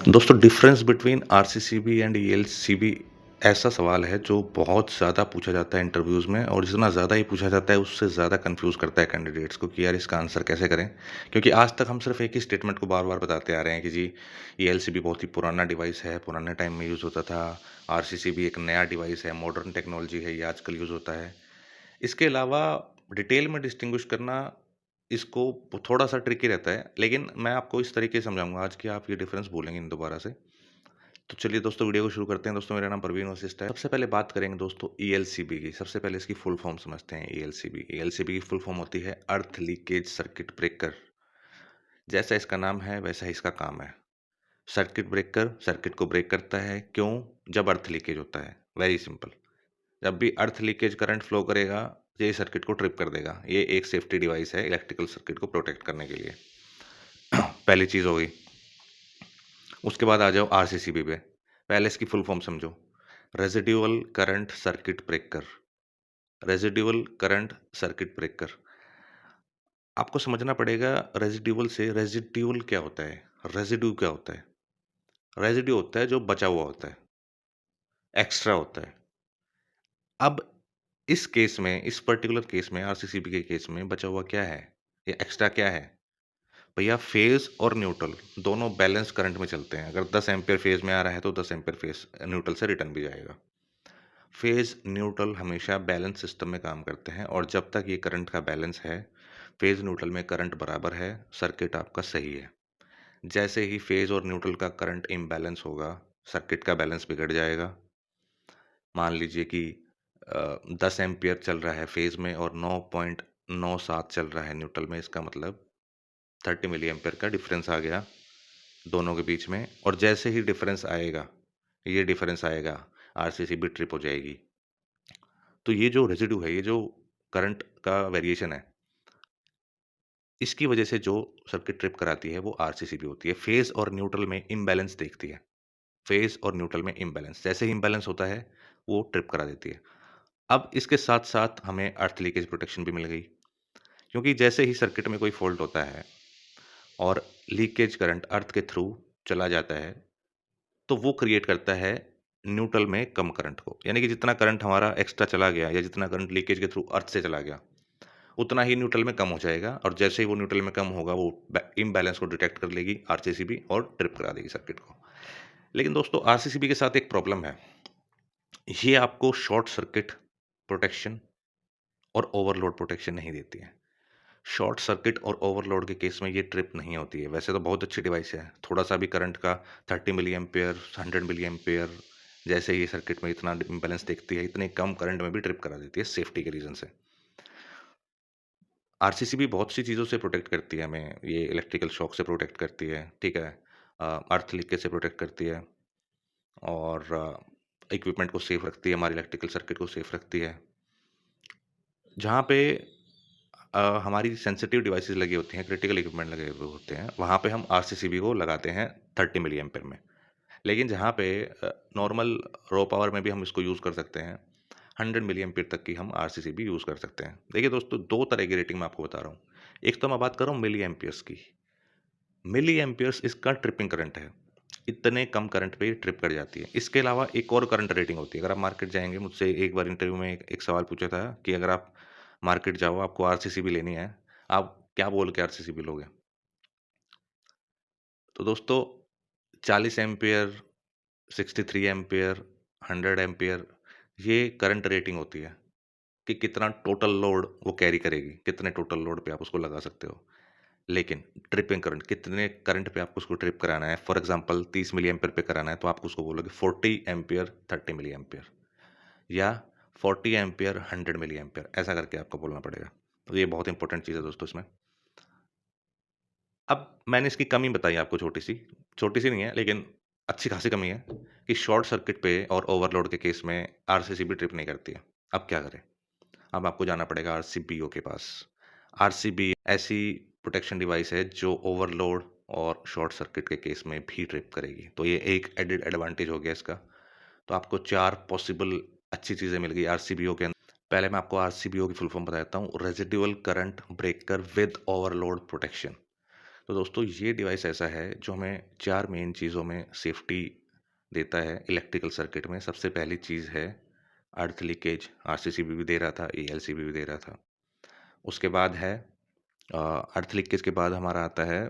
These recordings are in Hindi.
दोस्तों difference between RCCB and ELCB ऐसा सवाल है जो बहुत ज़्यादा पूछा जाता है इंटरव्यूज़ में और जितना ज़्यादा ही पूछा जाता है उससे ज़्यादा कंफ्यूज करता है कैंडिडेट्स को कि यार इसका आंसर कैसे करें। क्योंकि आज तक हम सिर्फ एक ही स्टेटमेंट को बार बार बताते आ रहे हैं कि जी ईएलसीबी बहुत ही पुराना डिवाइस है, पुराने टाइम में यूज़ होता था। आरसीसीबी एक नया डिवाइस है, मॉडर्न टेक्नोलॉजी है, ये आजकल यूज़ होता है। इसके अलावा डिटेल में डिस्टिंग्विश करना इसको थोड़ा-सा ट्रिकी रहता है, लेकिन मैं आपको इस तरीके से समझाऊँगा आज कि आप ये डिफरेंस भूलेंगे नहीं दोबारा से। तो चलिए दोस्तों वीडियो को शुरू करते हैं। दोस्तों मेरा नाम परवीन वशिष्ठ है। सबसे पहले बात करेंगे दोस्तों ईएलसीबी की। सबसे पहले इसकी फुल फॉर्म समझते हैं ईएलसीबी। ईएलसीबी की फुल फॉर्म होती है अर्थ लीकेज सर्किट ब्रेकर। जैसा इसका नाम है वैसा ही इसका काम है। सर्किट ब्रेकर सर्किट को ब्रेक करता है। क्यों? जब अर्थ लीकेज होता है। Very simple. जब भी अर्थ लीकेज करंट फ्लो करेगा, ये सर्किट को ट्रिप कर देगा। ये एक सेफ्टी डिवाइस है इलेक्ट्रिकल सर्किट को प्रोटेक्ट करने के लिए। पहली चीज़ हो गई। उसके बाद आ जाओ आरसीसीबी पे। पहले इसकी फुल फॉर्म समझो। Residual current circuit breaker. Residual current circuit breaker. आपको समझना पड़ेगा रेजिडुअल से रेजिड्यूल क्या होता है? रेजिड्यू क्या होता है? रेजिड्यू होता है जो बचा हुआ होता है, एक्स्ट्रा होता है। अब इस केस में, इस पर्टिकुलर केस में आरसीसीबी के केस में बचा हुआ क्या है? ये एक्स्ट्रा क्या है? भैया फेज़ और न्यूट्रल दोनों बैलेंस करंट में चलते हैं। अगर 10 एम्पीयर फेज़ में आ रहा है तो 10 एम्पीयर फेज़ न्यूट्रल से रिटर्न भी जाएगा। फेज़ न्यूट्रल हमेशा बैलेंस सिस्टम में काम करते हैं और जब तक ये करंट का बैलेंस है, फेज़ न्यूट्रल में करंट बराबर है, सर्किट आपका सही है। जैसे ही फेज़ और न्यूट्रल का करंट इम्बैलेंस होगा, सर्किट का बैलेंस बिगड़ जाएगा। मान लीजिए कि 10 एम्पीयर चल रहा है फेज़ में और 9.97 चल रहा है न्यूट्रल में, इसका मतलब 30 मिली एम्पीयर का डिफरेंस आ गया दोनों के बीच में। और जैसे ही डिफरेंस आएगा, ये डिफरेंस आएगा, आरसीसीबी ट्रिप हो जाएगी। तो ये जो रेज़िड्यू है, ये जो करंट का वेरिएशन है, इसकी वजह से जो सर्किट ट्रिप कराती है वो आरसीसीबी होती है। फेज़ और न्यूट्रल में इम्बैलेंस देखती है। फेज़ और न्यूट्रल में इम्बैलेंस, जैसे ही इम्बैलेंस होता है, वो ट्रिप करा देती है। अब इसके साथ-साथ हमें अर्थ लीकेज प्रोटेक्शन भी मिल गई, क्योंकि जैसे ही सर्किट में कोई फ़ॉल्ट होता है और लीकेज करंट अर्थ के थ्रू चला जाता है, तो वो क्रिएट करता है न्यूट्रल में कम करंट को। यानी कि जितना करंट हमारा एक्स्ट्रा चला गया या जितना करंट लीकेज के थ्रू अर्थ से चला गया, उतना ही न्यूट्रल में कम हो जाएगा और जैसे ही वो न्यूट्रल में कम होगा, वो इम्बैलेंस को डिटेक्ट कर लेगी आरसीसीबी और ट्रिप करा देगी सर्किट को। लेकिन दोस्तों आरसीसीबी के साथ एक प्रॉब्लम है। ये आपको शॉर्ट सर्किट प्रोटेक्शन और ओवरलोड प्रोटेक्शन नहीं देती है। शॉर्ट सर्किट और ओवरलोड के केस में ये ट्रिप नहीं होती है। वैसे तो बहुत अच्छी डिवाइस है। थोड़ा-सा भी करंट का 30 मिली एम्पीयर, 100 मिली एम्पीयर जैसे ही सर्किट में इतना इम्बैलेंस देखती है, इतने कम करंट में भी ट्रिप करा देती है सेफ्टी के रीज़न से। आरसीसीबी बहुत सी चीज़ों से प्रोटेक्ट करती है हमें। ये इलेक्ट्रिकल शॉक से प्रोटेक्ट करती है, ठीक है? अर्थ लीकेज से प्रोटेक्ट करती है और इक्विपमेंट को सेफ रखती है, हमारे इलेक्ट्रिकल सर्किट को सेफ रखती है। जहाँ पे हमारी सेंसिटिव डिवाइसेज़ लगी होती हैं, क्रिटिकल इक्विपमेंट लगे हुए होते हैं, वहाँ पे हम आरसीसीबी को लगाते हैं 30 मिली एम्पीयर में। लेकिन जहाँ पे नॉर्मल रॉ पावर में भी हम इसको यूज़ कर सकते हैं, 100 मिली एम्पीयर तक की हम आरसीसीबी यूज़ कर सकते हैं। देखिए दोस्तों, 2 तरह की रेटिंग मैं आपको बता रहा हूँ। एक तो मैं बात कर रहा हूँ मिली एम्पीयर्स की। मिली एम्पीयर्स इसका ट्रिपिंग करंट है। इतने कम करंट पे ये ट्रिप कर जाती है। इसके अलावा एक और करंट रेटिंग होती है। अगर आप मार्केट जाएँगे, मुझसे एक बार इंटरव्यू में एक सवाल पूछा था कि अगर आप मार्केट जाओ, आपको आरसीसीबी लेनी है, आप क्या बोल के आरसीसीबी लोगे? तो दोस्तों 40 एम्पीयर, 63 एम्पीयर, 100 एम्पीयर ये करंट रेटिंग होती है कि कितना टोटल लोड वो कैरी करेगी, कितने टोटल लोड पे आप उसको लगा सकते हो। लेकिन ट्रिपिंग करंट, कितने करंट पे आपको उसको ट्रिप कराना है, फॉर एग्ज़ाम्पल 30 मिली एम्पीयर पे कराना है, तो आप उसको बोलोगे 40 एम्पीयर 30 मिली एम्पीयर या 40 एम्पीयर 100 मिली एम्पीयर, ऐसा करके आपको बोलना पड़ेगा। तो ये बहुत इंपॉर्टेंट चीज़ है दोस्तों इसमें। अब मैंने इसकी कमी बताई आपको छोटी-सी नहीं है लेकिन अच्छी खासी कमी है कि शॉर्ट सर्किट पे और ओवरलोड के केस में आरसीसीबी ट्रिप नहीं करती है। अब क्या करें? अब आपको जाना पड़ेगा आरसीबीओ के पास। आरसीबी ऐसी प्रोटेक्शन डिवाइस है जो ओवरलोड और शॉर्ट सर्किट के केस में भी ट्रिप करेगी। तो ये एक एडेड एडवांटेज हो गया इसका। तो आपको 4 पॉसिबल अच्छी चीज़ें मिल गई आरसीबीओ के अंदर। पहले मैं आपको आरसीबीओ की फुल फॉर्म बता देता हूँ, residual current breaker with overload protection. तो दोस्तों ये डिवाइस ऐसा है जो हमें 4 मेन चीज़ों में सेफ्टी देता है इलेक्ट्रिकल सर्किट में। सबसे पहली चीज़ है अर्थ लीकेज, आरसीसीबी भी दे रहा था, एएलसीबी भी दे रहा था। उसके बाद है अर्थ लीकेज के बाद हमारा आता है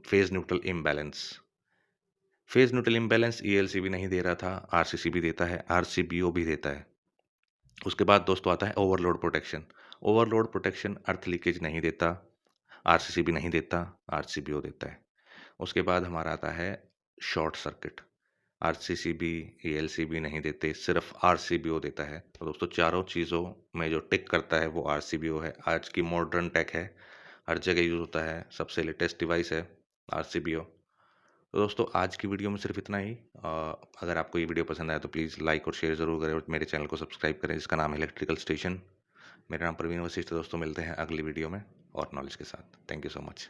phase neutral imbalance. Phase neutral imbalance ELCB नहीं दे रहा था, आरसीसीबी देता है, आरसीबीओ भी देता है। उसके बाद दोस्तों आता है ओवरलोड प्रोटेक्शन। ओवरलोड प्रोटेक्शन अर्थ लीकेज नहीं देता, आरसीसीबी नहीं देता, आरसीबीओ देता है। उसके बाद हमारा आता है शॉर्ट सर्किट। आरसीसीबी, एएलसीबी नहीं देते, सिर्फ आरसीबीओ देता है। तो दोस्तों चारों चीज़ों में जो टिक करता है वो आरसीबीओ है। आज की मॉडर्न टेक है, हर जगह यूज़ होता है, सबसे लेटेस्ट डिवाइस है आरसीबीओ। तो दोस्तों आज की वीडियो में सिर्फ इतना ही। अगर आपको ये वीडियो पसंद आया तो प्लीज़ लाइक और शेयर ज़रूर करें और मेरे चैनल को सब्सक्राइब करें जिसका नाम है इलेक्ट्रिकल स्टेशन। मेरा नाम प्रवीण वशिष्ठ है। दोस्तों मिलते हैं अगली वीडियो में और नॉलेज के साथ। Thank you so much.